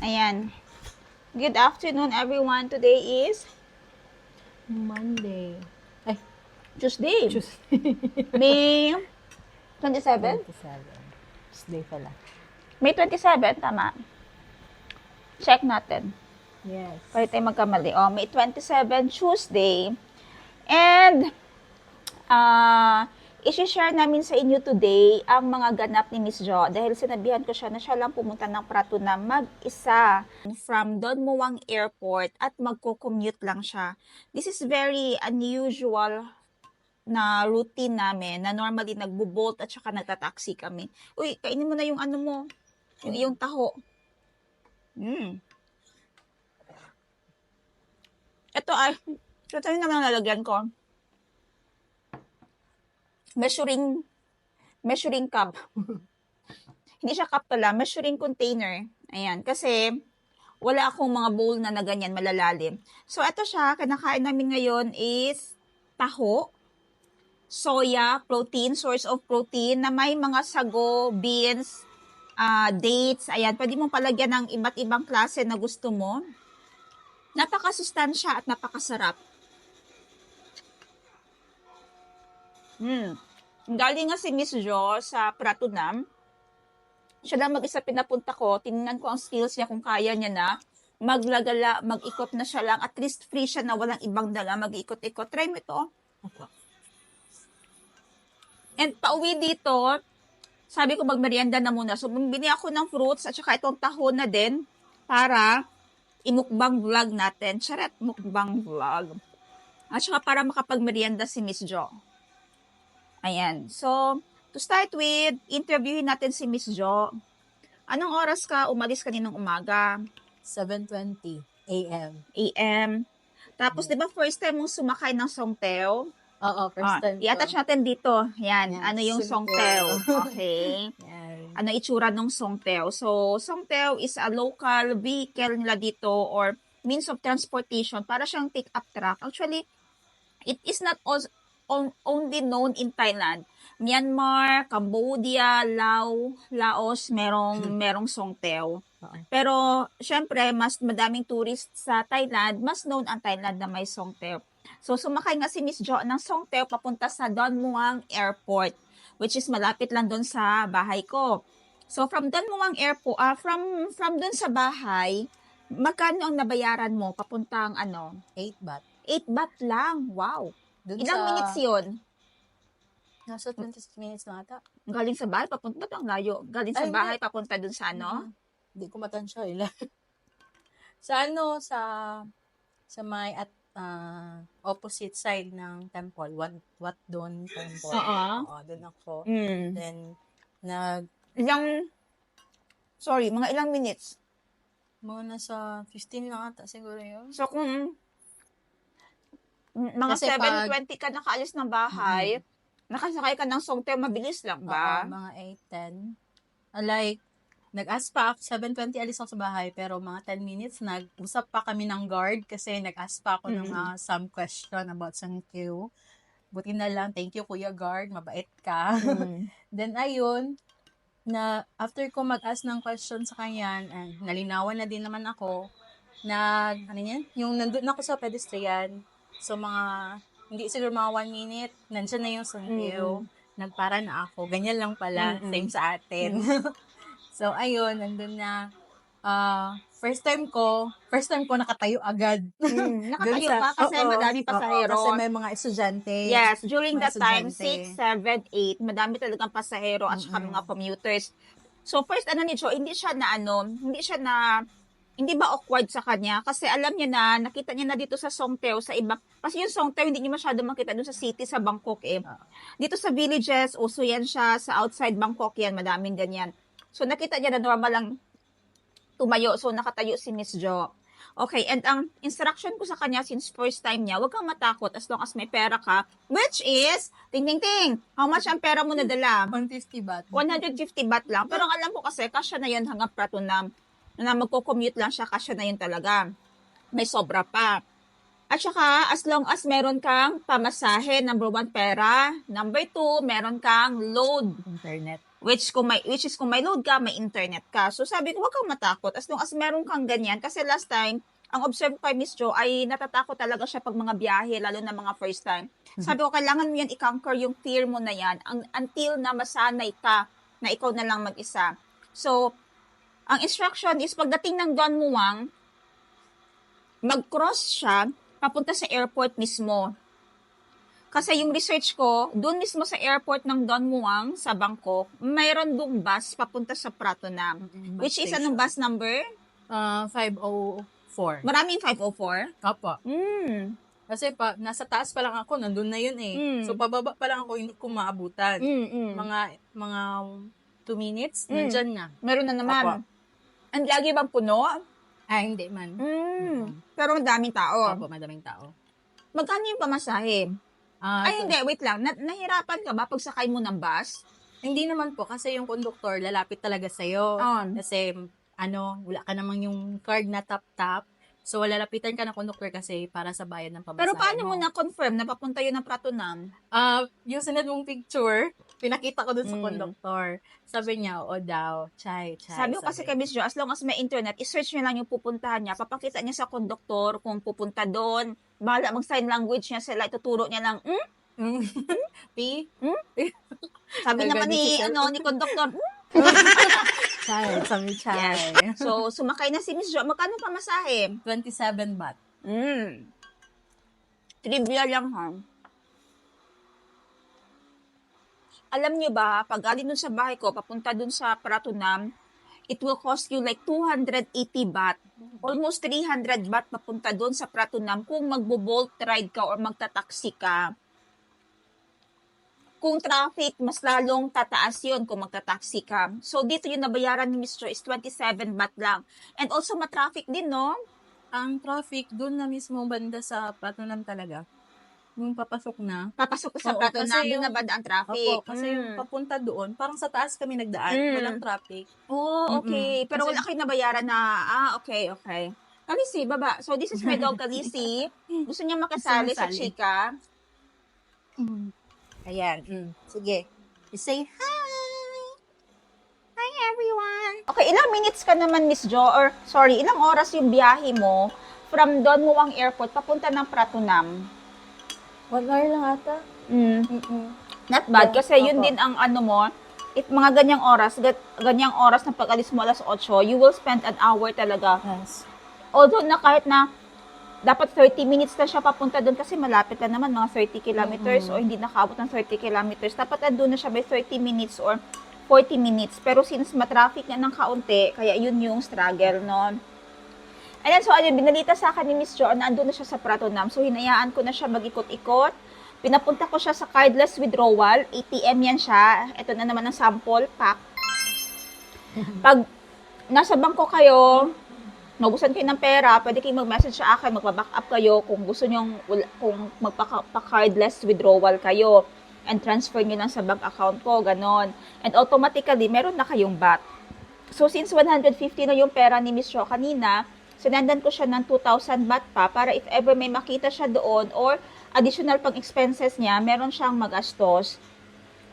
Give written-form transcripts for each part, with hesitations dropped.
Ayan. Good afternoon, everyone. Today is Monday. Ay, Tuesday. Tuesday. May 27? 27. Tuesday pala. May 27, tama. Check natin. Yes. Pwede tayo magkamali. May 27, Tuesday. And, isi-share namin sa inyo today ang mga ganap ni Miss Jo dahil sinabihan ko siya na siya lang pumunta ng Prato na mag-isa from Don Muang Airport at magko-commute lang siya. This is very unusual na routine namin na normally nagbo-bolt at saka nagta-taxi kami. Uy, kainin mo na yung ano mo, yung taho. Ito yung naman nalagyan ko. Measuring cup. Hindi siya cup pala, measuring container. Ayan, kasi wala akong mga bowl na ganyan malalalim. So, ito siya, kinakain namin ngayon is taho, soya, protein, source of protein, na may mga sago, beans, dates. Ayan, pwede mong palagyan ng iba't ibang klase na gusto mo. Napakasustansya at napakasarap. Galing nga si Miss Jo sa Prato Nam. Siya lang mag-isa pinapunta ko. Tingnan ko ang skills niya kung kaya niya na maglagala, mag-ikot na siya lang. At least free siya na walang ibang dala. Mag-ikot-ikot. Try mo ito. And pauwi dito, sabi ko magmerienda na muna. So, bumili ako ng fruits at saka itong taho na din para imukbang vlog natin. Charet, mukbang vlog. At saka para makapagmerienda si Miss Jo. Ayan. So, to start with, interviewin natin si Miss Jo. Anong oras ka umalis kaninang umaga? 7:20 a.m. AM. Tapos, di ba first time mong sumakay ng Songteo? Oo, first time ko. I-attach natin dito. Yan. Yes, Ano yung Songteo? Okay. Yan. Ano itsura ng Songteo? So, Songteo is a local vehicle nila dito or means of transportation para siyang pick-up truck. Actually, it is not only known in Thailand. Myanmar, Cambodia, Laos, merong Songteo. Pero, syempre, mas madaming tourist sa Thailand, mas known ang Thailand na may Songteo. So, sumakay nga si Miss Jo ng Songteo papunta sa Don Muang Airport, which is malapit lang doon sa bahay ko. So, from Don Muang Airport, from doon sa bahay, magkano ang nabayaran mo papuntang 8 baht. 8 baht lang. Wow. Dun Ilang minutes yun? Nasa 20 minutes na ata. Galing sa bahay, papunta ang layo. Galing sa Ay, bahay, papunta dun sa Hindi ko matansya eh. sa may opposite side ng temple, Wat Don Temple. Oo, doon ako. Then, mga ilang minutes? mga nasa 15 lang ata siguro yun. So, kung mga Kasi 7:20 ka nakaalis ng bahay, nakasakay ka ng Songteo, mabilis lang ba? Oo, mga 8:10. Like, nag-ask pa ako, 7:20 alis ako sa bahay, pero mga 10 minutes, nag-usap pa kami ng guard kasi nag-ask pa ako ng some question about Songteo. Buti na lang, thank you Kuya Guard, mabait ka. Then, ayun, na after ko mag-ask ng question sa kanya, nalinawan na din naman ako, yung nandun ako sa pedestrian, so hindi siguro mga 1 minute, nandiyan na yung Songteo, nagpara na ako, ganyan lang pala, same sa atin. So, ayun, nandun na, first time ko nakatayo agad. Nakatayo ka kasi madaming pasahero. Kasi may mga estudyante. Yes, during that time, 6, 7, 8, madami talagang pasahero at saka mga commuters. So, first, ni Jo, hindi ba awkward sa kanya? Kasi alam niya na, nakita niya na dito sa Songteo, sa iba. Kasi yung Songteo, hindi niya masyado makita doon sa city, sa Bangkok eh. Dito sa villages, uso yan siya. Sa outside Bangkok yan, madaming ganyan. So, nakita niya na normal lang tumayo. So, nakatayo si Miss Jo. Okay, and ang instruction ko sa kanya since first time niya, huwag kang matakot as long as may pera ka, which is, ting, how much ang pera mo nadala? 150 baht. 150 baht lang. Pero alam ko kasi, kasya na yun hanggang Prato na magko-commute lang siya, kasya na yun talaga. May sobra pa. At saka, as long as meron kang pamasahe, number 1, pera. Number 2, meron kang load. Which is kung may load ka, may internet ka. So sabi ko, wag kang matakot as long as meron kang ganyan. Kasi last time, ang observe ko kay Miss Jo ay natatakot talaga siya pag mga biyahe, lalo na mga first time. Sabi ko, kailangan mo yan i-conquer yung fear mo na yan until na masanay ka na ikaw na lang mag-isa. So, ang instruction is pagdating ng Don Muang, mag-cross siya papunta sa airport mismo. Kasi yung research ko, doon mismo sa airport ng Don Muang sa Bangkok, mayroon doong bus papunta sa Pratunam. Which is anong bus number? 504. Maraming 504? Opo. Mm. Kasi nasa taas pa lang ako, nandun na yun eh. Mm. So, pababa pa lang ako, hindi ko maabutan. Mm. Mga 2 minutes, Mm. nandyan na. Meron na naman. Opo. Ang lagi bang puno? Hindi man. Pero madaming tao. Opo, madaming tao. Magkano yung pamasahe? Ay, hindi. Wait lang. Nahirapan ka ba pag sakay mo ng bus? Hindi naman po, kasi yung conductor, lalapit talaga sa'yo. On. Kasi, wala ka namang yung card na tap-tap. So, lalapitan ka ng conductor kasi para sa bayad ng pamasahe Pero paano mo na-confirm na papunta yun ng Pratunam? Yung sinad mong picture, pinakita ko dun sa conductor. Sabi niya, oo daw, chai. Sabi ko kasi kay Miss Jo, as long as may internet, i-search niya lang yung pupuntahan niya. Papakita niya sa conductor kung pupunta doon. Bahala mag-sign language niya sila. Ituturo niya lang, P? Sabi naman ni conductor, Chai, sabi chai. Yes. So, sumakay na si Miss Jo. Magkano pamasahe? 27 baht. Trivia lang, ha? Alam niyo ba, pag galing dun sa bahay ko, papunta dun sa Pratunam, it will cost you like 280 baht. Almost 300 baht papunta dun sa Pratunam kung magbo-bolt ride ka or magta-taxi ka. Kung traffic, mas lalong tataas yun kung magta-taxi ka. So, dito yung nabayaran ni Mr. is 27 baht lang. And also, matraffic din, no? Ang traffic, doon na mismo banda sa Pratunam talaga. Yung papasok na. Papasok sa Oo, Pratunam, kasi doon na yung- banda ang traffic. Opo, kasi yung papunta doon, parang sa taas kami nagdaan, walang traffic. Oh, okay. Pero Kasi- wala kayo nabayaran na, okay. Kalisi, baba. So, this is my dog, Kalisi. Gusto niya makasali sa Gusto niya chika. Ayan. Sige. You say hi. Hi, everyone. Okay, ilang minutes ka naman, Miss Jo? Or, sorry, ilang oras yung biyahe mo from Don Muang Airport papunta ng Pratunam? 1 hour lang ata. Not bad. Kasi yun Opo. din ang ano mo, if mga ganyang oras na pag-alis mo alas 8, you will spend an hour talaga. Yes. Although na kahit na dapat 30 minutes na siya papunta doon kasi malapit na naman, mga 30 kilometers o hindi nakaabot ng 30 kilometers. Dapat andun na siya by 30 minutes or 40 minutes. Pero since matraffic na ng kaunti, kaya yun yung struggle, no? And then, so, ayun, binalita sa akin ni Miss Jo na andun na siya sa Pratunam. So, hinayaan ko na siya mag-ikot-ikot. Pinapunta ko siya sa cardless withdrawal. ATM yan siya. Ito na naman ang sample pack. Pag nasa bangko kayo, naubusan kayo ng pera, pwede kayong mag-message sa akin, magpa-back up kayo kung gusto nyo, kung magpa-cardless withdrawal kayo and transfer nyo lang sa bank account ko, ganon. And automatically, meron na kayong BAT. So, since 150 na yung pera ni Miss Jo kanina, sinendan ko siya ng 2,000 baht pa para if ever may makita siya doon or additional pang expenses niya, meron siyang magastos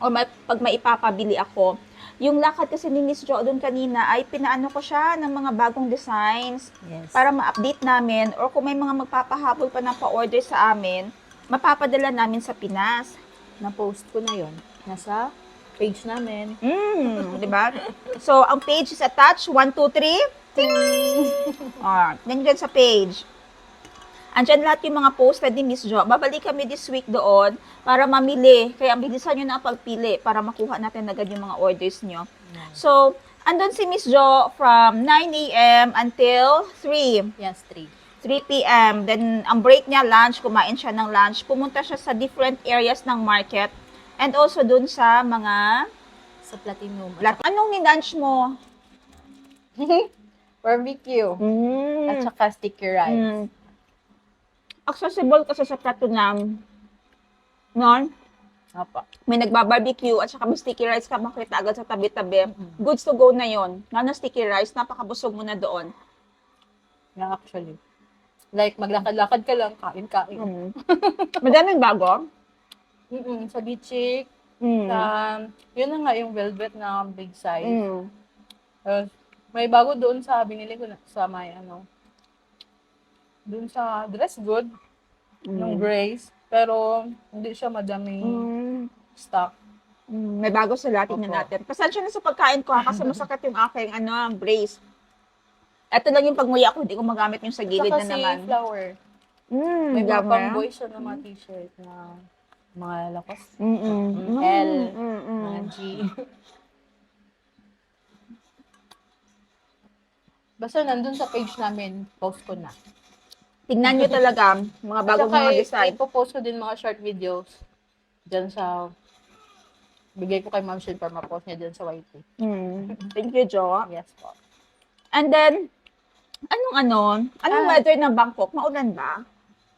or pag may ipapabili ako. Yung lakad kasi ni Miss Jo doon kanina ay pinaano ko siya ng mga bagong designs Yes. para ma-update namin or kung may mga magpapahabol pa ng pa-order sa amin, mapapadala namin sa Pinas. Na-post ko na yon. Nasa page namin. Di ba? So, ang page is attached. 1, 2, 3. Ting! Nandiyan sa page. Andyan lahat yung mga posted ni Miss Jo. Babalik kami this week doon para mamili. Kaya bilisan nyo na ang pagpili para makuha natin agad yung mga orders nyo. So, andun si Miss Jo from 9 a.m. until 3. Yes, 3. 3 p.m. Then, ang break niya, lunch. Kumain siya ng lunch. Pumunta siya sa different areas ng market. And also dun sa mga... Sa Platinum. Anong ni-lunch mo? Barbecue. At saka sticky rice. Accessible kasi sa Pratunam. No? Apa. May nagbabarbecue at saka may sticky rice ka makita agad sa tabi-tabi. Goods to go na yon. Na sticky rice, napakabusog mo na doon. Yeah, actually. Like, maglakad-lakad ka lang, kain-kain. Madaming bago. Sa Bichik, Mm. Yun na nga yung velvet na big size. Mm. May bago doon sa binili ko sa may doon sa Dress Good ng Mm. Grace. Pero hindi siya madaming Mm. stock. May bago sila, tingnan Opo. natin. Pasensya na sa pagkain ko ha, kasi masakit yung aking brace. Ito lang yung pagmuya ko, hindi ko magamit yung sa gilid Saka na si naman. Flower. May mga Dami. pang-boy siya na mga t-shirt na mga Lacoste. Mm. L, Mm. mga G. Basta nandun sa page namin, post ko na. Tingnan nyo talaga, mga At bagong saka, mga design. ipopost ko din mga short videos dyan sa, bigay ko kay Ma'am Shin para ma-post niya dyan sa YT. Thank you, Jo. Yes po. And then, anong weather ng Bangkok? Maulan ba?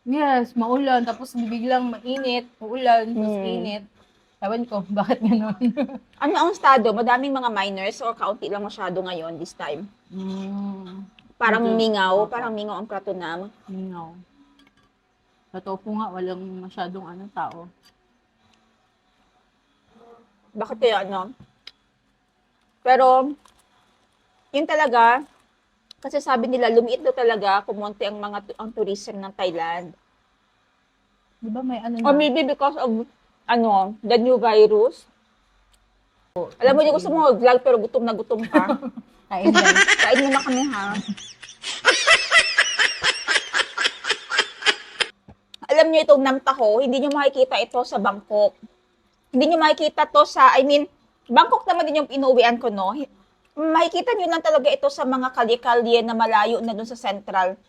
Yes, maulan, tapos biglang mainit, uulan, tapos init. Ewan ko, bakit gano'n? Ano ang estado? Madaming mga minors o kaunti lang masyado ngayon this time? Parang Medyo, mingaw, opo. parang mingaw ang Pratunam. No. Totoo po nga, walang masyadong tao. Bakit kaya Pero, yun talaga, kasi sabi nila, lumiit daw talaga kumonte ang tourism ng Thailand. Di ba may na? Or maybe because of, the new virus. Alam mo, hindi gusto mo vlog pero gutom na gutom ka. Kain din. Kain mo na kami, ha? Alam niyo itong namtaho, hindi niyo makikita ito sa Bangkok. Hindi niyo makikita to sa, Bangkok naman din yung inuwian ko, no? Makikita niyo lang talaga ito sa mga kalye-kalye na malayo na dun sa central.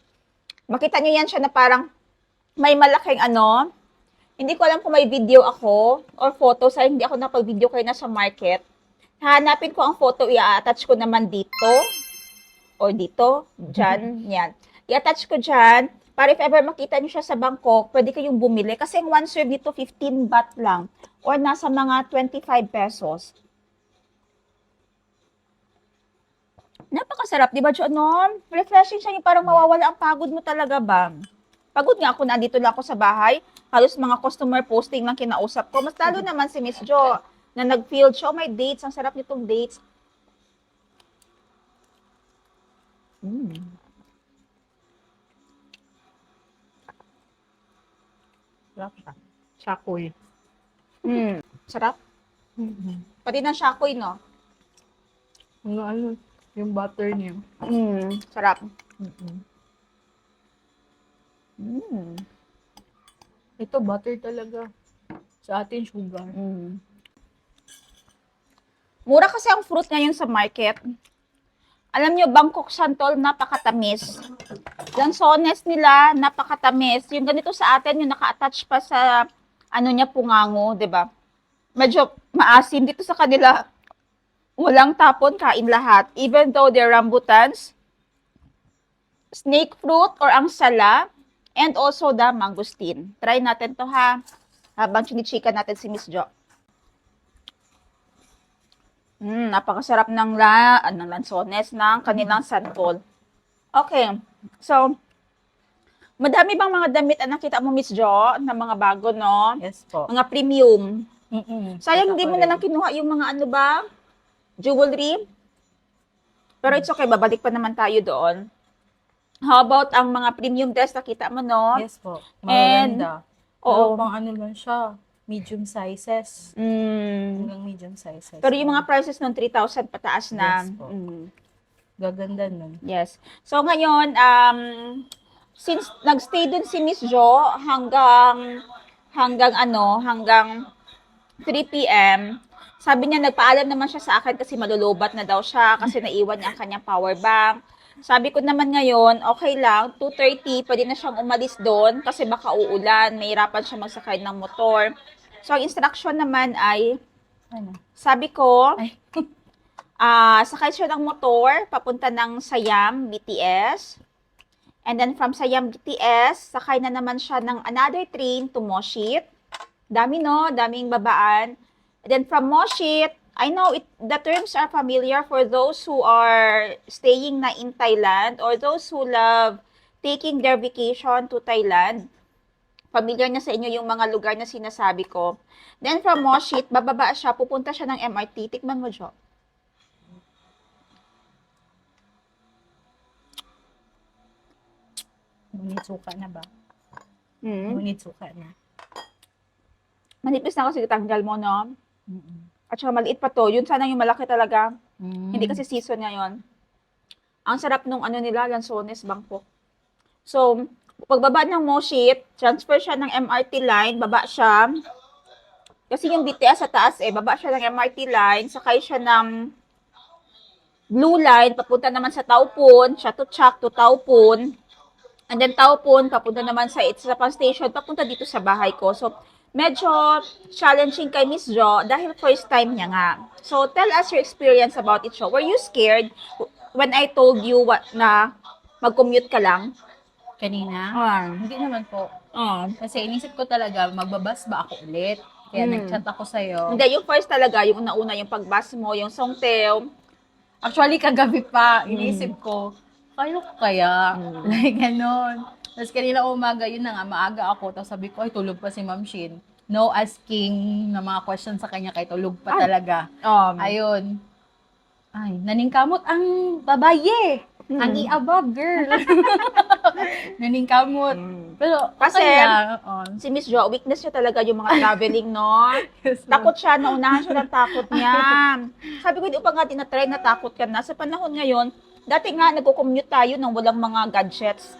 Makita niyo yan siya na parang may malaking hindi ko alam kung may video ako or photo sa hindi ako napag-video kayo na sa market. Hanapin ko ang photo, i-attach ko naman dito. O dito, dyan, yan. I-attach ko dyan, para if ever makita niyo siya sa Bangkok, pwede kayong bumili. Kasi ang one serve dito, 15 baht lang. Or nasa mga 25 pesos. Napakasarap, di ba, Jo? Refreshing siya, yung parang mawawala ang pagod mo talaga ba? Pagod nga ako, nandito lang ako sa bahay. Halos mga customer posting lang kinausap ko. Mas lalo naman si Miss Jo, na nag-field show. May dates. Ang sarap nitong dates. Sarap siya. Shakoy. Sarap. Pati ng shakoy, no? Yung butter niya. Sarap. Ito, butter talaga. Sa atin, sugar. Mura kasi ang fruit ngayon sa market. Alam nyo, Bangkok Santol, napakatamis. Lansones nila, napakatamis. Yung ganito sa atin, yung naka-attach pa sa, niya, pungango, di ba? Medyo maasim dito sa kanila. Walang tapon, kain lahat. Even though they're rambutans, snake fruit or ang sala, and also the mangosteen. Try natin to, ha? Habang chinichika natin si Miss Jo. Napakasarap ng lansones ng kanilang santol. Okay. So, madami bang mga damit ang nakita mo, Miss Jo, na mga bago, no? Yes po. Mga premium. Sayang Kita hindi ko mo na lang kinuha yung mga jewelry. Pero it's okay, babalik pa naman tayo doon. How about ang mga premium dress nakita mo, no? Yes po. Maganda. Oo. Pero pang lang siya. Medium sizes. Hanggang medium sizes. Pero yung mga prices ng 3,000 pataas na. Yes po. Gaganda nun. Yes. So ngayon, since nagstay dun si Miss Jo hanggang 3 p.m., sabi niya nagpaalam naman siya sa akin kasi malulobat na daw siya kasi naiwan niya ang kanyang power bank. Sabi ko naman ngayon, okay lang, 2:30, pwede na siyang umalis doon kasi baka uulan, mahirapan siya magsakay ng motor. So, ang instruction naman ay, sabi ko, sakay siya ng motor, papunta ng Siam, BTS. And then from Siam, BTS, sakay na naman siya ng another train to Moshit. Dami, no? Daming babaan. And then from Moshit, I know the terms are familiar for those who are staying na in Thailand or those who love taking their vacation to Thailand. Familiar na sa inyo yung mga lugar na sinasabi ko. Then from Moshit, bababa siya, pupunta siya ng MRT. Tikman mo, Jo. Ngunit suka na ba? Hmm. Ngunit suka na. Manipis na kasi tanggal mo, no? Mm-mm. At saka maliit pa to. Yun sana yung malaki talaga. Hindi Mm. kasi season ngayon. Ang sarap nung ano nila, Lanzones, Bangkok. So, pagbaba ng Moshit, transfer siya ng MRT line, baba siya. Kasi yung BTS sa taas baba siya ng MRT line, sakay siya ng Blue Line, papunta naman sa Taupon, Chatuchak to Taupon. And then Taupon, papunta naman sa Itzrapan Station, papunta dito sa bahay ko. So, medyo challenging kay Miss Jo dahil first time niya nga. So, tell us your experience about it, Jo. Were you scared when I told you na mag-commute ka lang? Kanina? Ah. Hindi naman po. Oh. Kasi inisip ko talaga, magbabas ba ako ulit? Kaya nag-chat ako sa'yo. Hindi, yung first talaga, yung nauna, yung pagbus mo, yung Songteo. Actually, kagabi pa, inisip ko, kaya ko kaya? Like, ganon. Tapos kanina umaga, yun na nga, maaga ako. Tapos sabi ko, ay, tulog pa si Ma'am Shin. No asking na mga questions sa kanya, kay tulog pa talaga. Ayun. Ay, naningkamot ang babaye. Ang i-above, girl. Naningkamot. Pero, Kasi, okay lang. Oo. si Miss Jo, weakness niya talaga yung mga traveling, no? Takot siya, naunahan siya ng takot niya. Sabi ko, hindi ko pa nga tinatry na takot ka na. Sa panahon ngayon, dati nga, nagko-commute tayo nang walang mga gadgets.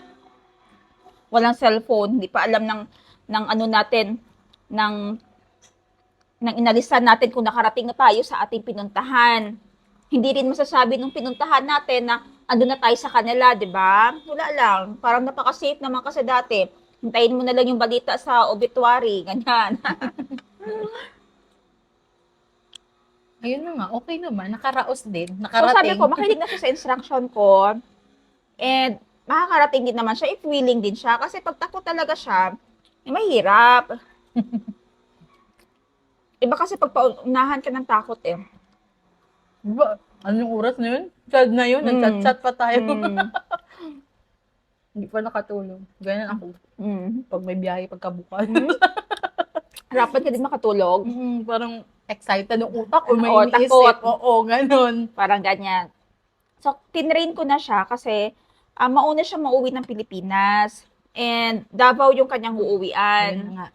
Walang cellphone, hindi pa alam ng ano natin, ng inalisan natin kung nakarating na tayo sa ating pinuntahan. Hindi rin masasabi nung pinuntahan natin na ando na tayo sa kanila, di ba? Wala lang. Parang napaka-safe naman kasi dati. Hintayin mo na lang yung balita sa obituary, ganyan. Ayun na nga, okay naman. Nakaraos din. So Nakarating. sabi ko, makinig na siya sa instruction ko. And makakarating din naman siya if willing din siya. Kasi pag takot talaga siya, mahirap. Iba kasi pag paunahan ka ng takot Diba? Anong oras na yun? Chat na yun. Nag-chat-chat pa tayo. Hindi pa nakatulog. Ganyan ako. Pag may biyahe pagkabukas. Harapan ka din makatulog. Parang excited ng utak o may Oo, iniisip. takot. Oo, ganun. Parang ganyan. So, tinrain ko na siya kasi mauna siya mauwi ng Pilipinas. And Davao yung kanyang Ayun uuwian. na nga.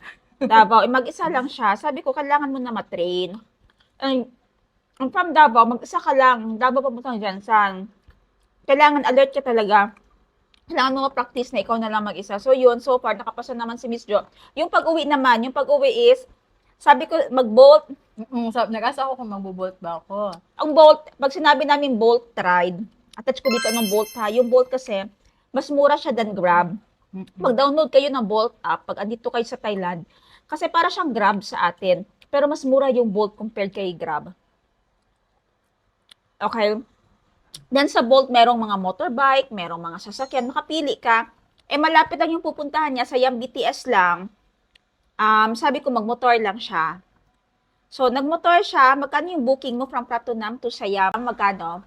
Davao, mag-isa lang siya. Sabi ko, kailangan mo na matrain. From Davao, mag-isa ka lang. Davao papuntang Jansan. Kailangan alert ka talaga. Kailangan mo ma-practice na ikaw na lang mag-isa. So yun, so far, nakapasa naman si Miss Jo. Yung pag-uwi naman, yung pag-uwi is, sabi ko, mag-bolt. Nag-asa ako kung magbo-bolt ba ako. Ang bolt, pag sinabi namin bolt ride, attach ko dito ng bolt ha. Yung bolt kasi, mas mura siya than Grab. Mag-download kayo ng Bolt app pag andito kayo sa Thailand. Kasi para siyang Grab sa atin. Pero mas mura yung Bolt compared kay Grab. Okay? Then sa Bolt, merong mga motorbike, merong mga sasakyan. Makapili ka. Malapit lang yung pupuntahan niya. Sa Yam BTS lang. Sabi ko, magmotor lang siya. So, nagmotor siya. Magkano yung booking mo from Pratunam to Siam? Magkano?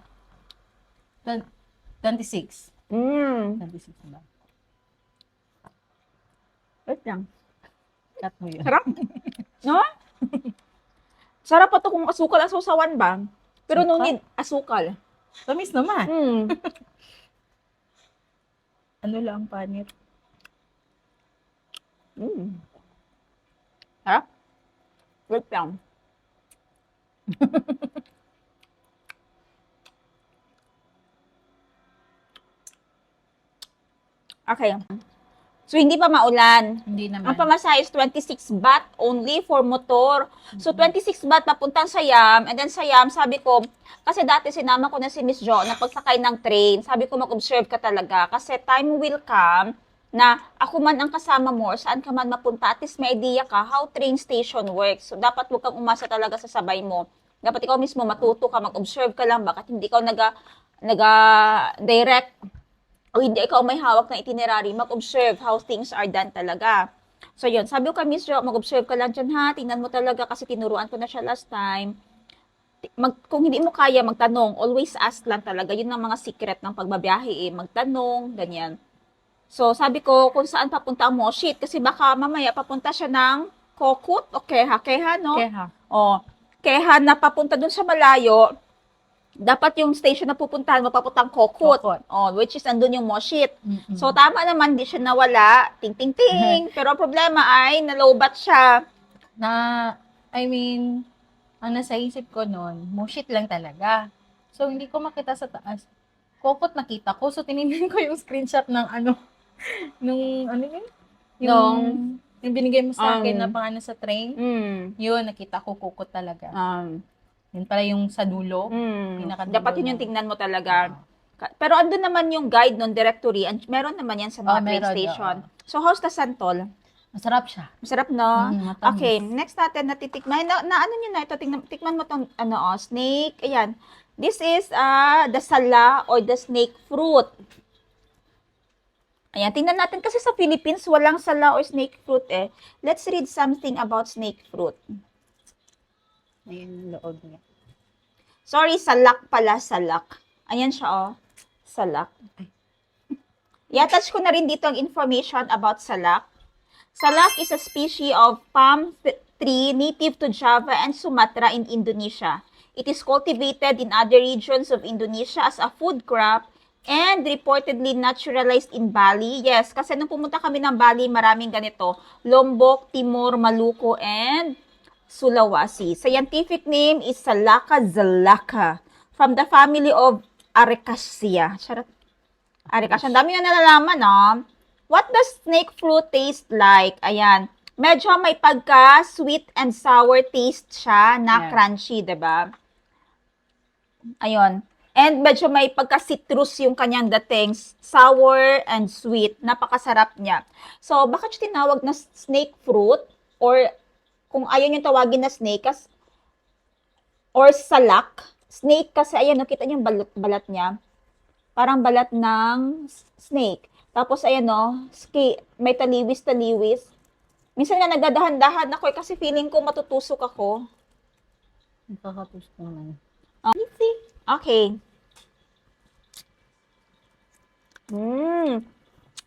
26. 26 na ba? Wait lang. Chat mo yun. Sarap. No? Sarap pa to kung asukal ang sausawan ba? Pero no need asukal. Tamis naman. Mm. Ano lang, panit. Sarap. Wait lang. Okay. So, hindi pa maulan. Hindi naman. Ang pamasahe is 26 baht only for motor. So, 26 baht papuntang Siam. And then Siam, sabi ko, kasi dati sinama ko na si Miss Jo na pagsakay ng train. Sabi ko, mag-observe ka talaga. Kasi time will come na ako man ang kasama mo or saan ka man mapunta. At least may idea ka how train station works. So, dapat huwag kang umasa talaga sa sabay mo. Dapat ikaw mismo matuto ka, mag-observe ka lang. Bakit hindi ikaw naga-direct o hindi ikaw may hawak na itinerary, mag-observe how things are done talaga. So, yun. Sabi ko kay Miss Jo, mag-observe ka lang dyan ha. Tingnan mo talaga kasi tinuruan ko na siya last time. Kung hindi mo kaya, magtanong. Always ask lang talaga. Yun ang mga secret ng pagbabiyahe Magtanong, ganyan. So, sabi ko kung saan papunta ang Moshit. Kasi baka mamaya papunta siya ng Kokut o Keha. Keha, no? Keha. O, Keha na papunta dun sa malayo. Dapat yung station na pupuntahan mo papuntang Kokut. Kokut. Oh, which is andun yung Moshit. Mm-mm. So, tama naman, di siya nawala. Ting, ting, ting. Pero ang problema ay, nalobat siya. I mean, ang nasa isip ko noon, Moshit lang talaga. So, hindi ko makita sa taas. Kokot nakita ko. So, tinignan ko yung screenshot ng nung, ano yun? Yung binigay mo sa akin na pang sa train. Yun, nakita ko Kokot talaga. Yun pala yung sa dulo. Pinakadulo Dapat yun yung na. tingnan mo talaga. Pero andun naman yung guide nun, directory. Meron naman yan sa mga train meron, station. So, how's the Santol? Masarap siya. Masarap, no? Matamis. Okay, next natin natitikman. Na ano nyo na ito? Tikman mo tong snake. Ayan. This is the sala or the snake fruit. Ayan, tingnan natin kasi sa Philippines walang sala or snake fruit eh. Let's read something about snake fruit. Ayan yung loob niya. Sorry, salak pala, salak. Ayan siya, oh. Salak. I-attach ko na rin dito ang information about salak. Salak is a species of palm tree native to Java and Sumatra in Indonesia. It is cultivated in other regions of Indonesia as a food crop and reportedly naturalized in Bali. Yes, kasi nung pumunta kami ng Bali, maraming ganito. Lombok, Timor, Maluku, and Sulawesi. Scientific name is Salaka zalaka from the family of Arecaceae. Charot. Arecaceae. Ang dami na nalalaman, no? What does snake fruit taste like? Ayan. Medyo may pagka-sweet and sour taste siya na crunchy, diba? Ayun. And medyo may pagka-citrus yung kanyang dating. Sour and sweet. Napakasarap niya. So, bakit siya tinawag na snake fruit? Or kung ayaw yung tawagin na snake, or salak. Snake kasi, ayan, nakita niyo yung balat niya. Parang balat ng snake. Tapos, ayan, no, may taliwis-taliwis. Minsan nga nagdadahan-dahan ako kasi feeling ko matutusok ako. Nakakatusok naman. Okay.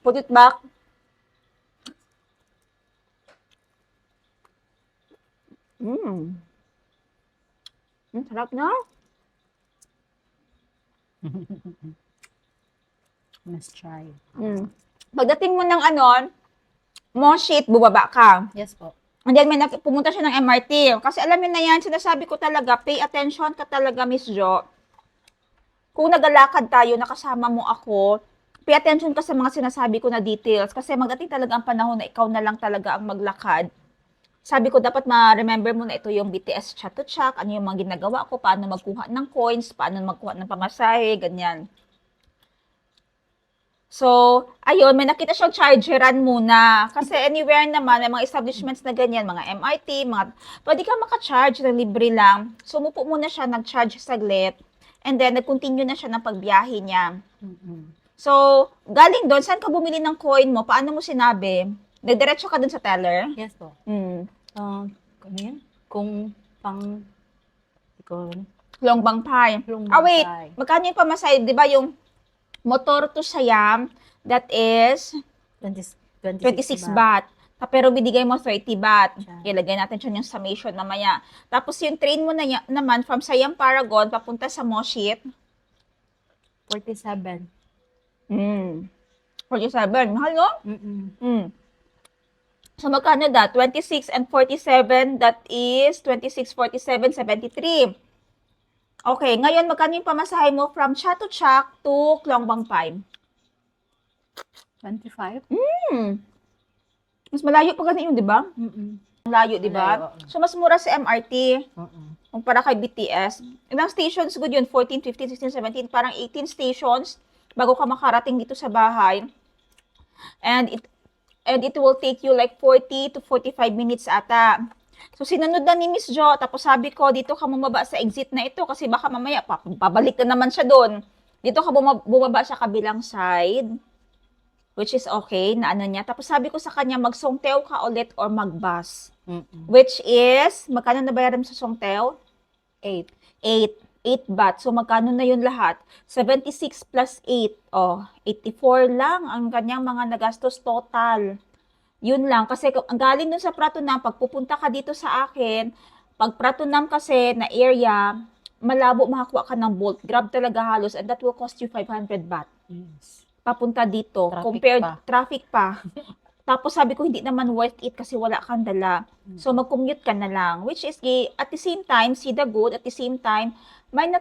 Put it back. Sarap na. Let's try. Pagdating mo ng Moshit, bubaba ka. Yes po. And then pumunta siya ng MRT. Kasi alam mo na yan, sinasabi ko talaga, pay attention ka talaga, Miss Jo. Kung nagalakad tayo, nakasama mo ako, pay attention ka sa mga sinasabi ko na details. Kasi magdating talaga ang panahon na ikaw na lang talaga ang maglakad. Sabi ko, dapat ma-remember mo na ito yung BTS chat to chat, ano yung mga ginagawa ko, paano magkuha ng coins, paano magkuha ng pamasahe, ganyan. So, ayun, may nakita siyang chargeran muna. Kasi anywhere naman, may mga establishments na ganyan, mga MRT, pwede ka maka-charge na libre lang. So, umupo muna siya, nag-charge saglit, and then nag-continue na siya ng pagbiyahe niya. So, galing doon, saan ka bumili ng coin mo? Paano mo sinabi? Nagdiretso ka dun sa teller? Yes po. Ano yan? Kung pang... Longbang Pie. Wait. Magkano yung pamasahe? Di ba yung motor to Siam, that is 26 baht. Pero binigay mo 30 baht. Ilagay natin siya yung summation mamaya. Tapos yung train mo naman from Siam Paragon papunta sa Moshit. 47. 47. Mahal, no? So, magkano that? 26 and 47, that is 26, 47, 73. Okay, ngayon, magkano yung pamasahe mo from Chatuchak to Klongbang Pie? 25? Mas malayo pa ganun yun, di ba? Malayo, di ba? So, mas mura sa MRT. Kumpara kay BTS. Ilang stations good yun? 14, 15, 16, 17. Parang 18 stations bago ka makarating dito sa bahay. And it will take you like 40 to 45 minutes ata. So, sinunod na ni Miss Jo. Tapos sabi ko, dito ka bumaba sa exit na ito kasi baka mamaya, pabalik na naman siya doon. Dito ka bumaba sa kabilang side. Which is okay na ano niya. Tapos sabi ko sa kanya, mag-Songteo ka ulit or mag-bus. Which is, magkano nabayaran mo sa Songteo? 8. 8 baht. So, magkano na yun lahat? 76 plus 8. Oh, 84 lang ang kanyang mga nagastos total. Yun lang. Kasi ang galing dun sa Pratunam, pagpupunta ka dito sa akin, pag Pratunam kasi na area, malabo makakuha ka ng Bolt. Grab talaga halos and that will cost you 500 baht. Yes. Papunta dito. Traffic Compared, pa. traffic pa. Tapos sabi ko, hindi naman worth it kasi wala kang dala. So, mag-commute ka na lang. Which is, at the same time, see the good. At the same time, may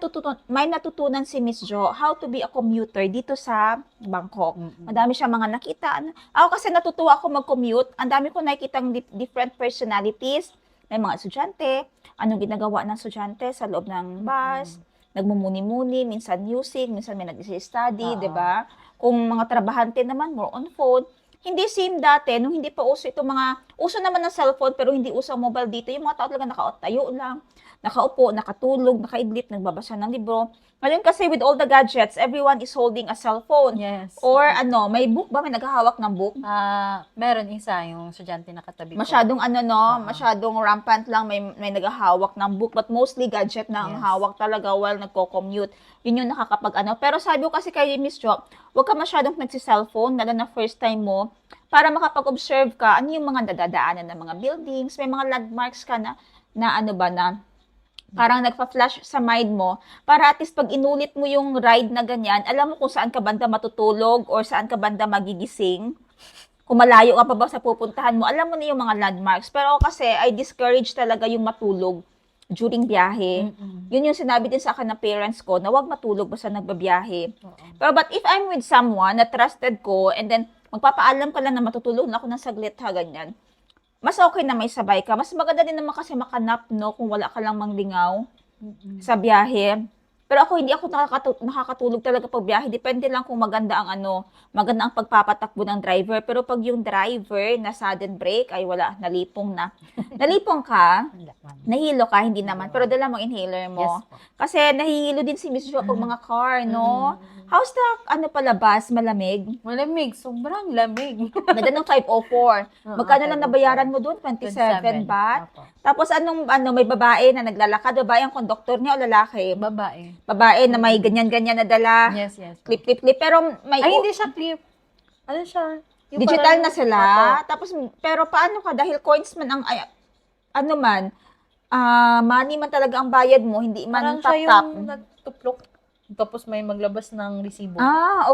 natutunan si Miss Jo how to be a commuter dito sa Bangkok. Madami siya mga nakita. Ako kasi natutuwa ako mag-commute. Ang dami ko nakikitang different personalities. May mga estudyante. Anong ginagawa ng estudyante sa loob ng bus. Nagmumuni-muni, minsan music, minsan may nag-study, Oo. 'di ba? Kung mga trabahante naman, more on phone. Hindi same dati, nung hindi pa uso itong uso naman ng cellphone, pero hindi uso ang mobile dito. Yung mga tao talaga nakatayo lang, nakaupo, nakatulog, nakaidlip, nagbabasa ng libro. Ngayon kasi with all the gadgets, everyone is holding a cellphone. Yes. Or may book ba? May naghahawak ng book? Meron isa, yung estudyante na katabi ko. Masyadong masyadong rampant lang, may naghahawak ng book, but mostly gadget na ang Yes. hawak talaga while nagko-commute. Yun yung nakakapag Pero sabi ko kasi kay Miss Jo, huwag ka masyadong nagsi-cellphone, lalo na first time mo, para makapag-observe ka, ano yung mga nadadaanan ng mga buildings, may mga landmarks ka na parang nagpa-flash sa mind mo, para at least pag inulit mo yung ride na ganyan, alam mo kung saan ka banda matutulog or saan ka banda magigising. Kung malayo ka pa ba sa pupuntahan mo, alam mo na yung mga landmarks. Pero kasi, I discourage talaga yung matulog during biyahe. Yun yung sinabi din sa akin ng parents ko, na wag matulog basta nagbabiyahe. Pero but if I'm with someone na trusted ko, and then magpapaalam ka lang na matutulog na ako ng saglit ha, ganyan. Mas okay na may sabay ka. Mas maganda din naman kasi makanap, no, kung wala ka lang manglingaw sa biyahe. Pero ako, hindi ako nakakatulog talaga pag biyahe. Depende lang kung maganda ang maganda ang pagpapatakbo ng driver. Pero pag yung driver na sudden break, ay wala, nalipong na. Nalipong ka, nahilo ka, hindi naman. Pero dala mong inhaler mo. Yes po. Kasi nahihilo din si Miss Jo pag mga car, no? How's the, palabas? Malamig? Malamig, sobrang lamig. Ganda ng 504. Magkano lang 504. nabayaran mo doon? 27 baht? Opo. Tapos may babae na naglalakad. Babae ang konduktor niya o lalaki? Babae. Babae na may ganyan-ganyan na dala. Yes, yes. Clip. Pero may... Ay, hindi siya clip. Ano siya? Yung digital parang- na sila. Opo. Tapos, pero paano ka? Dahil coins man money man talaga ang bayad mo, hindi Parang man siya tap-tap. yung nagtuplok. Tapos may maglabas ng resibo.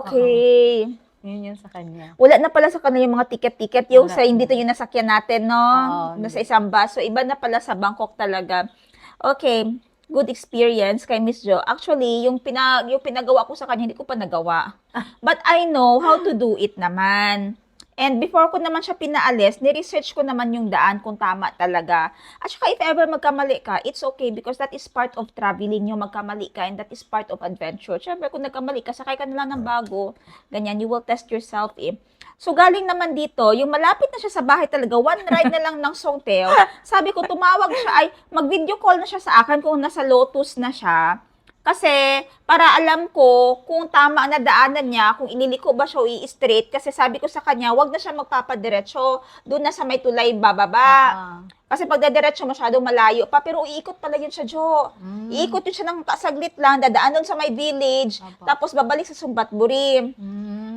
Okay. Yun yun sa kanya. Wala na pala sa kanila yung mga ticket-ticket. Yung Wala. sa hindi to yung nasakyan natin, no? Oo, Nasa isang bus. So, iba na pala sa Bangkok talaga. Okay. Good experience kay Miss Jo. Actually, yung pinagawa ko sa kanya, hindi ko pa nagawa. But I know how to do it naman. And before ko naman siya pinaalis, ni-research ko naman yung daan kung tama talaga. At saka if ever magkamali ka, it's okay because that is part of traveling, yung magkamali ka, and that is part of adventure. Siyempre, kung nagkamali ka, sakay ka na lang ng bago. Ganyan, you will test yourself eh. So, galing naman dito, yung malapit na siya sa bahay talaga, one ride na lang ng Songteo. Sabi ko, tumawag siya, mag-video call na siya sa akin kung nasa Lotus na siya. Kasi, para alam ko kung tama ang nadaanan niya, kung ililiko ba siya o i-straight. Kasi sabi ko sa kanya, wag na siya magpapadiretso. Doon na sa may tulay bababa. Kasi pag dadiretso, masyadong malayo pa. Pero iikot pala yun siya, Jo. Iikot yun siya ng kasaglit lang, dadaan doon sa may village. Opo. Tapos babalik sa Sumbatburi.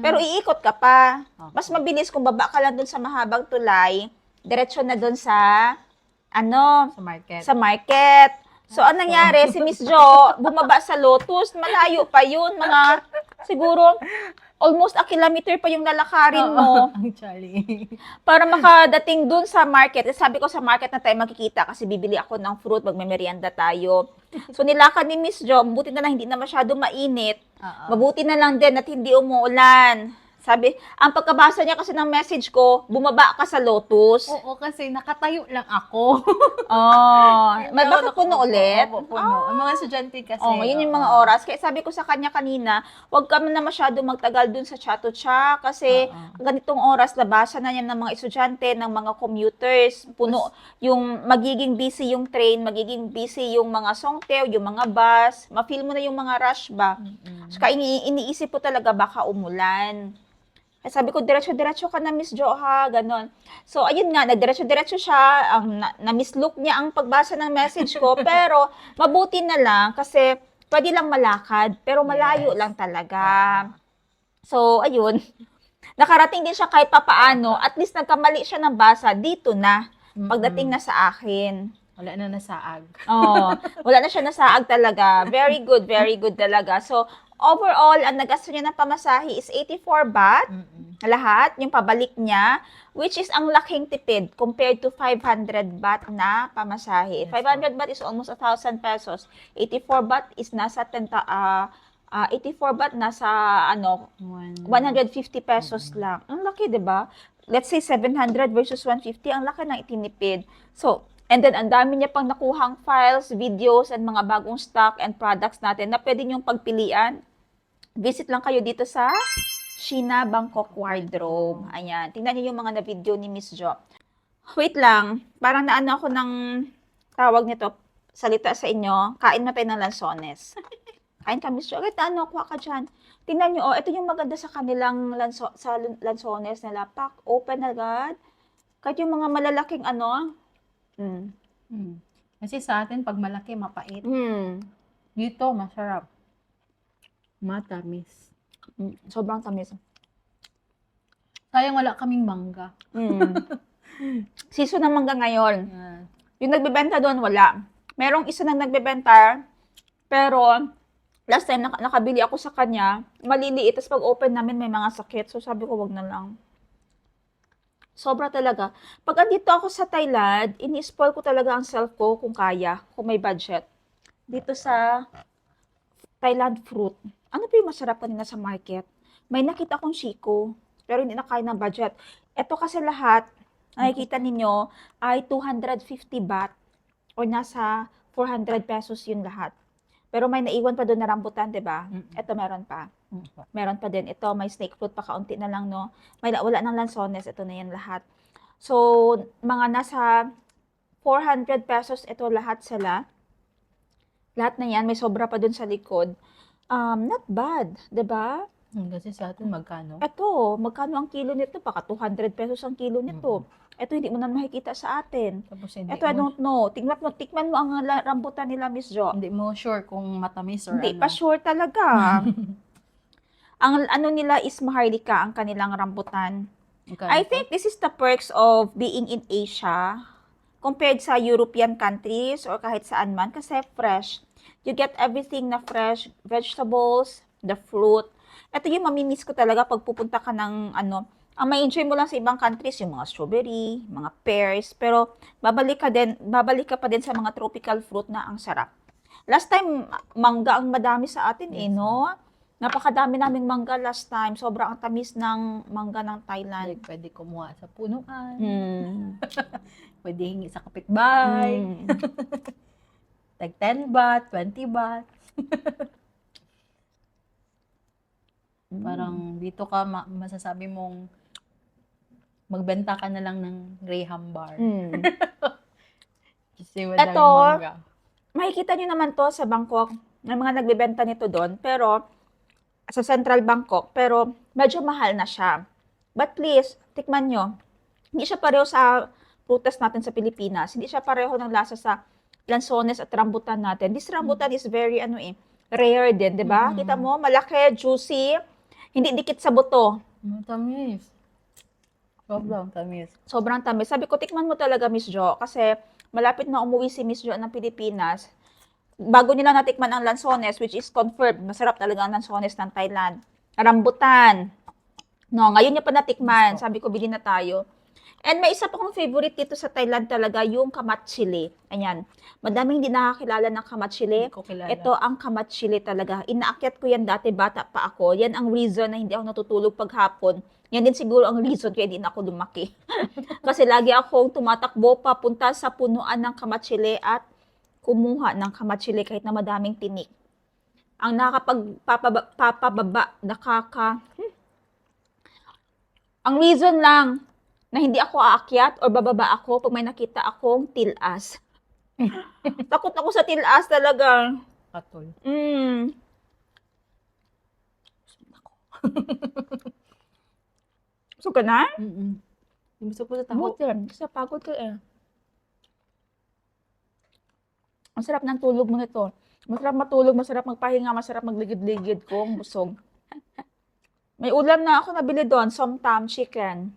Pero iikot ka pa. Okay. Mas mabilis kung baba ka lang doon sa mahabang tulay, diretso na doon sa, Sa market. sa market. So, anong nangyari? Si Miss Jo, bumaba sa Lotus. Malayo pa yun. Mga, siguro, almost a kilometer pa yung lalakarin mo. Actually. Para makadating dun sa market. Sabi ko sa market na tayo makikita kasi bibili ako ng fruit, magme-merienda tayo. So, nilakad ni Miss Jo, mabuti na lang hindi na masyado mainit. Mabuti na lang din at hindi umuulan. Sabi, ang pagkabasa niya kasi ng message ko, bumaba ka sa Lotus. Oo, kasi nakatayo lang ako. May bakit puno ulit? Opo, puno. Ang mga estudyante kasi. Yun yung mga oras. Kaya sabi ko sa kanya kanina, huwag ka na masyado magtagal dun sa Chatuchak kasi ganitong oras, labasan na yan ng mga estudyante, ng mga commuters. Puno, yung magiging busy yung train, magiging busy yung mga Songteo, yung mga bus. Ma-feel mo na yung mga rush ba? Saka iniisip po talaga baka umulan. Kaya sabi ko, diretso-diretso ka na, Miss Jo, ha? Ganon. So, ayun nga, nagdiretso-diretso siya. Na-mislook niya ang pagbasa ng message ko. Pero, mabuti na lang kasi pwede lang malakad, pero malayo Yes. lang talaga. So, ayun. Nakarating din siya kahit papaano. At least nagkamali siya ng basa. Dito na. Pagdating na sa akin. Wala na nasaag. Oh, wala na siya nasaag talaga. Very good talaga. So, overall, ang nagasto niya ng pamasahe is 84 baht. Lahat, yung pabalik niya, which is ang laking tipid compared to 500 baht na pamasahe. Yes, 500 baht is almost 1,000 pesos. 84 baht is nasa 84 baht nasa 150 pesos lang. Ang laki, 'di ba? Let's say 700 versus 150, ang laki ng itinipid. So, and then ang dami niya pang nakuhang files, videos, and mga bagong stock and products natin na pwede niyong pagpilian. Visit lang kayo dito sa Sheena Bangkok Wardrobe. Ayan. Tingnan niyo yung mga na-video ni Miss Jo. Wait lang. Parang naano ako ng tawag nito, salita sa inyo. Kain na tayo ng lansones. Kain ka, Miss Jo. Agad ano, kuha ka dyan. Tingnan niyo, ito yung maganda sa kanilang lansones nila. Pack open agad. Kahit yung mga malalaking Kasi sa atin, pag malaki, mapait. Dito, masarap. Matamis. Sobrang tamis. Sayang wala kaming mangga. Season ng mangga ngayon. Yan. Yung nagbebenta doon, wala. Merong isa nang nagbebenta, pero last time nakabili ako sa kanya, maliliit. Tapos pag open namin, may mga sakit. So sabi ko, wag na lang. Sobra talaga. Pag andito ako sa Thailand, ini-spoil ko talaga ang self ko kung kaya, kung may budget. Dito sa Thailand fruit. Ano pa yung masarap kanina sa market? May nakita kong shiko, pero hindi na kaya ng budget. Ito kasi lahat, nakikita ninyo, ay 250 baht o nasa 400 pesos yun lahat. Pero may naiwan pa doon na rambutan, di ba? Ito meron pa. Meron pa din. Ito, may snake fruit pa kaunti na lang, no? Wala ng lansones. Ito na yan lahat. So, mga nasa 400 pesos ito lahat sila. Lahat na yan. May sobra pa dun sa likod. Not bad. Diba? Kasi sa atin, magkano? Ito, magkano ang kilo nito? Baka 200 pesos ang kilo nito. Ito, hindi mo na makikita sa atin. Tapos hindi Ito, I don't know. Tikman mo ang rambutan nila, Miss Jo. Hindi mo sure kung matamis or Hindi ano. pa sure talaga. Ang ano nila is maharlika, ang kanilang rambutan. I think this is the perks of being in Asia compared sa European countries or kahit saan man kasi fresh. You get everything na fresh, vegetables, the fruit. Ito yung mamimiss ko talaga pag pupunta ka ng ang ma-enjoy mo lang sa ibang countries yung mga strawberry, mga pears, pero babalik ka pa din sa mga tropical fruit na ang sarap. Last time mangga ang madami sa atin no? Napakadami naming mangga last time. Sobrang tamis ng mangga ng Thailand. Like, pwede kumuha sa punuan. Pwede hingi sa kapitbahay. Like 10 baht, 20 baht. Parang dito ka masasabi mong magbenta ka na lang ng Graham bar. Kasi wala Ito, mangga. makikita nyo naman to sa Bangkok. May mga nagbebenta nito doon. Pero, sa Central Bangkok. Pero, medyo mahal na siya. But please, tikman nyo. Hindi siya pareho sa prutas natin sa Pilipinas. Hindi siya pareho ng lasa sa lansones at rambutan natin. This rambutan is very, rare din, di ba? Kita mo, malaki, juicy, hindi dikit sa buto. Matamis. Sobrang tamis. Sobrang tamis. Sabi ko, tikman mo talaga, Miss Jo, kasi malapit na umuwi si Miss Jo ng Pilipinas. Bago nila natikman ang lansones, which is confirmed, masarap talaga ang lansones ng Thailand. Rambutan. No, ngayon niya pa natikman. Sabi ko, bilhin na tayo. And may isa pa kong favorite dito sa Thailand talaga, yung kamat chili. Ayan. Madaming hindi nakakilala ng kamat chili. Hindi ko kilala. Ito ang kamat chili talaga. Inaakyat ko yan dati, bata pa ako. Yan ang reason na hindi ako natutulog paghapon. Yan din siguro ang reason kaya hindi na ako lumaki. Kasi lagi akong tumatakbo papunta sa punuan ng kamat chili at kumuha ng kamat chili kahit na madaming tinik. Ang nakakapagpapababa, ang reason lang na hindi ako aakyat or bababa ako pag may nakita akong tilas. Takot ako sa tilas talaga. Katol. So ka na? Gusto ko sa taho. Kasi pagod ka eh. Ang sarap ng tulog mo nito. Masarap matulog, masarap magpahinga, masarap magligid-ligid kung busog. May ulam na ako nabili doon, somtam chicken.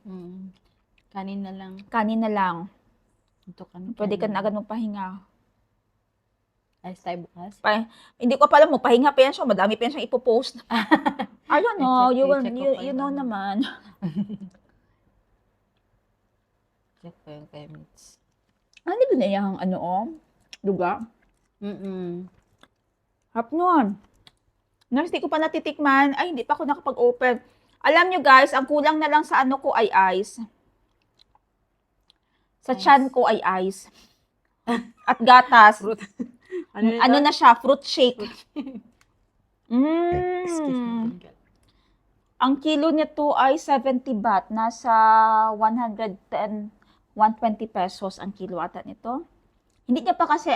Kanin na lang. Kanin na lang. Ito kami. Pwede ka na agad magpahinga. Ayos tayo bukas. Hindi ko pa alam mo, pahinga pa yan siya, madami pa yan siyang ipopost. I don't know, I-check ko pa you yung know ano. naman. Check ko yung chemits. Ano ba na yung luga? Harap nun. Nang hindi ko pa natitikman, ay hindi pa ako nakapag-open. Alam nyo guys, ang kulang na lang sa ano ko ay ice. Sa Ice. chan ko ay ice. At gatas. Fruit. Ano na siya, fruit shake. Excuse me. Ang kilo nito ay 70 baht. Nasa 110, 120 pesos ang kilo ata nito. Hindi niya pa kasi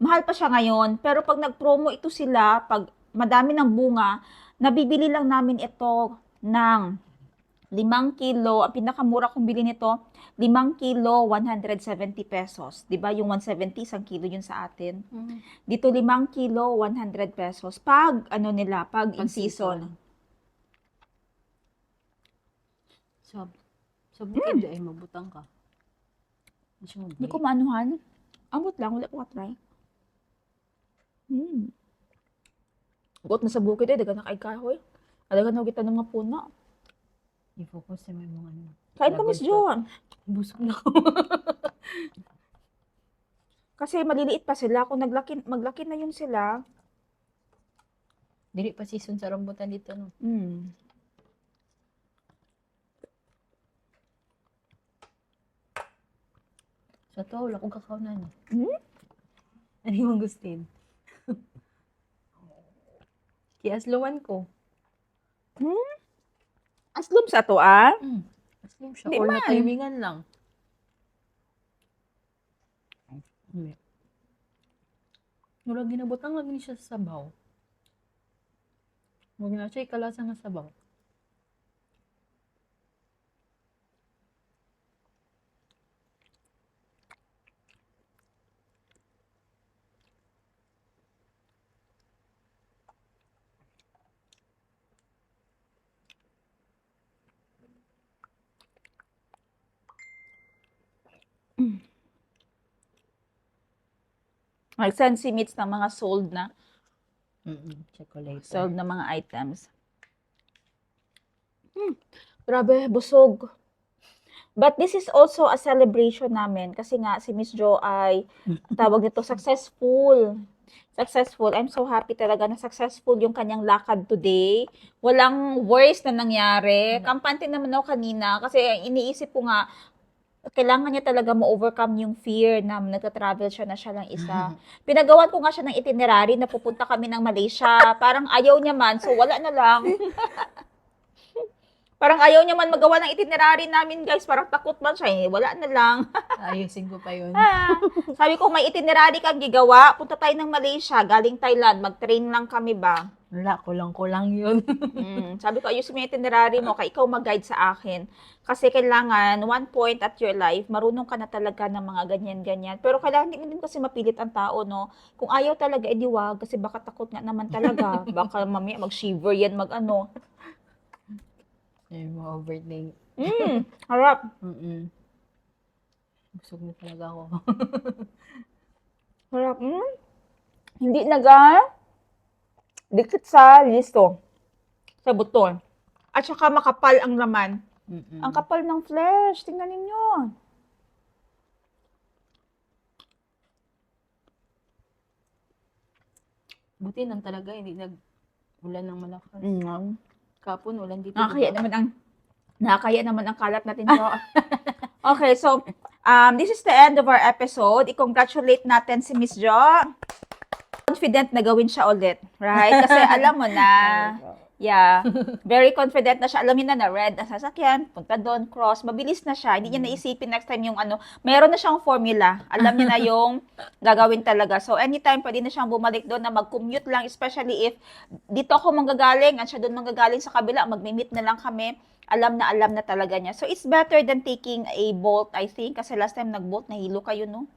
mahal pa siya ngayon. Pero pag nag-promo ito sila, pag madami ng bunga, nabibili lang namin ito ng 5 kilo. Ang pinakamura kong bili nito, 5 kilo, 170 pesos. Diba? Yung 170, isang kilo yun sa atin. Dito 5 kilo, 100 pesos. Pag pag in season. So bukid ay mabutang ka. Hindi ko maanuhan. Ambot lang, wala ko ka-try. Got na sa bukid dagan na kay kahoy. Dagan na kita ng mga puno. I-focus sa may mga ano. Kain ka, Miss John. Busog na ako. Kasi maliliit pa sila. Kung maglaki na yun sila. Dili pa season sa rambutan dito, no? So to, wala kong kakaunan. Ano yung gustin? Kiasluan ko. Aslum sa to, Aslim siya. Di Or man. na-timingan lang. Wala ginabotang lagi siya sa sabaw. Huwag na siya ikalasa nga sabaw. Nag-send si Mitz ng mga sold na Chocolate. mga items. Grabe, busog. But this is also a celebration namin kasi nga si Miss Jo ay tawag nito successful. Successful. I'm so happy talaga na successful yung kanyang lakad today. Walang worse na nangyari. Kampante naman ako kanina kasi iniisip ko nga kailangan niya talaga ma-overcome yung fear na nagta-travel siya na siya lang isa. Pinagawan ko nga siya ng itinerary na pupunta kami ng Malaysia. Parang ayaw niya man, so wala na lang. Parang ayaw niya man magawa ng itinerary namin, guys. Parang takot man siya. Wala na lang. Ayusin ko pa yun. Sabi ko, may itinerary kang gigawa. Punta tayo ng Malaysia. Galing Thailand. Mag-train lang kami ba? Wala, kulang yun. Sabi ko, ayusin mo yung itinerary mo. Kaya ikaw mag-guide sa akin. Kasi kailangan, one point at your life, marunong ka na talaga ng mga ganyan-ganyan. Pero kailangan din kasi mapilit ang tao, no? Kung ayaw talaga, edi wag. Kasi baka takot nga naman talaga. Baka mamaya mag-shiver yan, mag-ano. Ay, ma-overthink. Harap. Busog na talaga ako. Harap. Hindi dikit sa listo. Sa buton. At saka makapal ang laman. Ang kapal ng flesh. Tingnan ninyo. Buti lang talaga, hindi ulan ng malakas. Kapon, ulan dito. Nakakaya naman ang kalat natin po. Okay, so, this is the end of our episode. I-congratulate natin si Miss Jo. Confident na gawin siya ulit, right? Kasi alam mo na, yeah, very confident na siya. Alam niya na red ang sasakyan, punta doon, cross, mabilis na siya. Hindi niya naisipin next time yung meron na siyang formula. Alam niya na yung gagawin talaga. So, anytime pwede na siyang bumalik doon na mag-commute lang, especially if dito ako manggagaling at siya doon manggagaling sa kabila, magmi-meet na lang kami. Alam na talaga niya. So, it's better than taking a Bolt, I think. Kasi last time nag-Bolt, nahilo kayo, no?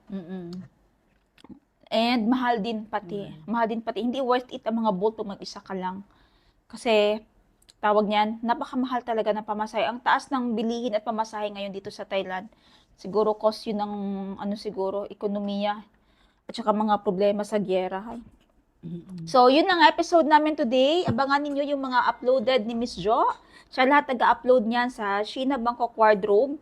And mahal din pati. Mahal din pati. Hindi worth it ang mga bolt kung mag-isa ka lang. Kasi, tawag niyan, napakamahal talaga ng pamasahe. Ang taas ng bilihin at pamasahe ngayon dito sa Thailand. Siguro cost yun ng, siguro, ekonomiya. At saka mga problema sa gyera. Ay. So, yun ang episode namin today. Abangan ninyo yung mga uploaded ni Miss Jo. Siya lahat nag-upload niyan sa Sheena Bangkok Wardrobe.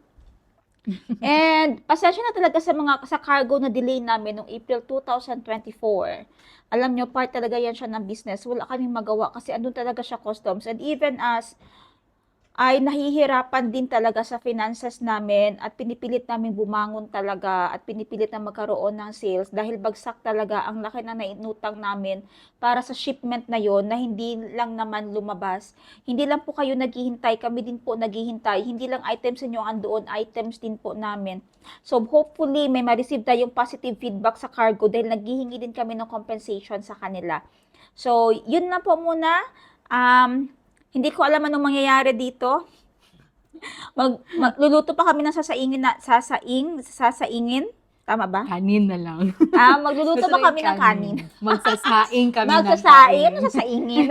And pasensya na talaga sa cargo na delay namin noong April 2024. Alam nyo, part talaga yan siya ng business. Wala kaming magawa kasi andun talaga siya customs. And even as ay nahihirapan din talaga sa finances namin at pinipilit namin bumangon talaga at pinipilit na magkaroon ng sales dahil bagsak talaga ang laki na nainutang namin para sa shipment na yon na hindi lang naman lumabas. Hindi lang po kayo naghihintay, kami din po naghihintay. Hindi lang items ninyo andoon, items din po namin. So hopefully may ma-receive tayong positive feedback sa cargo dahil naghihingi din kami ng compensation sa kanila. So yun na po muna. Hindi ko alam anong mangyayari dito. Magluluto pa kami ng sasaingin. Tama ba? Kanin na lang. Magluluto pa kami ng kanin. Magsasaing kami ng Magsasaing? kanin. Ano sasaingin?